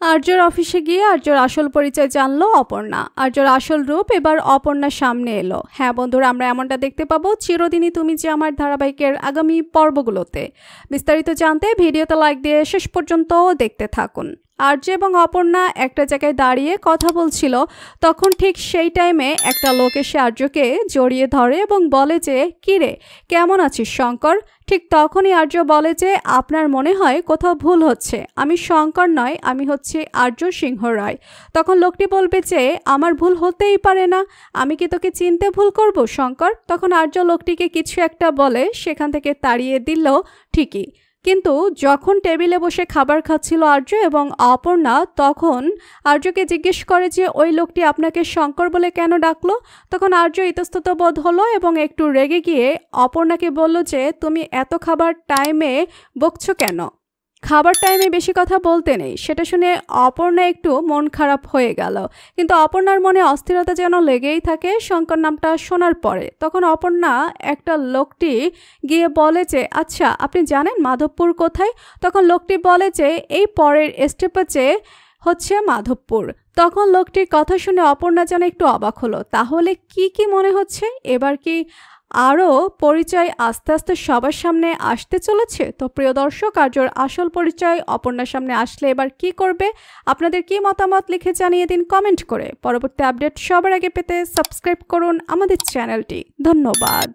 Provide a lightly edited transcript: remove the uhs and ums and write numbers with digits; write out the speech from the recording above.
আর্যর অফিসে গিয়ে আর্যর আসল পরিচয় জানলো অপর্ণা। আর্যর আসল রূপ এবার অপর্ণার সামনে এলো। হ্যাঁ বন্ধুরা, আমরা এমনটা দেখতে পাবো চিরদিনই তুমি যে আমার ধারাবাহিকের আগামী পর্বগুলোতে। বিস্তারিত জানতে ভিডিওতে লাইক দিয়ে শেষ পর্যন্ত দেখতে থাকুন। আর্য এবং অপর্ণা একটা জায়গায় দাঁড়িয়ে কথা বলছিল, তখন ঠিক সেই টাইমে একটা লোক এসে আর্যকে জড়িয়ে ধরে এবং বলে যে, কিরে কেমন আছিস শঙ্কর? ঠিক তখনই আর্য বলে যে, আপনার মনে হয় কোথাও ভুল হচ্ছে, আমি শঙ্কর নয়, আমি হচ্ছে আর্য সিংহ রায়। তখন লোকটি বলবে যে, আমার ভুল হতেই পারে না, আমি কি তোকে চিনতে ভুল করব শঙ্কর? তখন আর্য লোকটিকে কিছু একটা বলে সেখান থেকে তাড়িয়ে দিল ঠিকই। কিন্তু যখন টেবিলে বসে খাবার খাচ্ছিল আর্য এবং অপর্ণা, তখন আর্যকে জিজ্ঞেস করে যে, ওই লোকটি আপনাকে শঙ্কর বলে কেন ডাকলো? তখন আর্য ইতস্তত বোধ হলো এবং একটু রেগে গিয়ে অপর্ণাকে বলল যে, তুমি এত খাবার টাইমে বকছো কেন? খাবার টাইমে বেশি কথা বলতে নেই। সেটা শুনে অপর্ণা একটু মন খারাপ হয়ে গেল, কিন্তু অপর্ণার মনে অস্থিরতা যেন লেগেই থাকে শঙ্কর নামটা শোনার পরে। তখন অপর্ণা একটা লোকটি গিয়ে বলে যে, আচ্ছা আপনি জানেন মাধবপুর কোথায়? তখন লোকটি বলে যে, এই পরের স্টেপে হচ্ছে মাধবপুর। তখন লোকটির কথা শুনে অপর্ণা যেন একটু অবাক হলো। তাহলে কি মনে হচ্ছে, এবার কি আরও পরিচয় আস্তে আস্তে সবার সামনে আসতে চলেছে? তো প্রিয় দর্শক, আর্যর আসল পরিচয় অপর্ণার সামনে আসলে এবার কি করবে? আপনাদের কি মতামত লিখে জানিয়ে দিন কমেন্ট করে। পরবর্তী আপডেট সবার আগে পেতে সাবস্ক্রাইব করুন আমাদের চ্যানেলটি। ধন্যবাদ।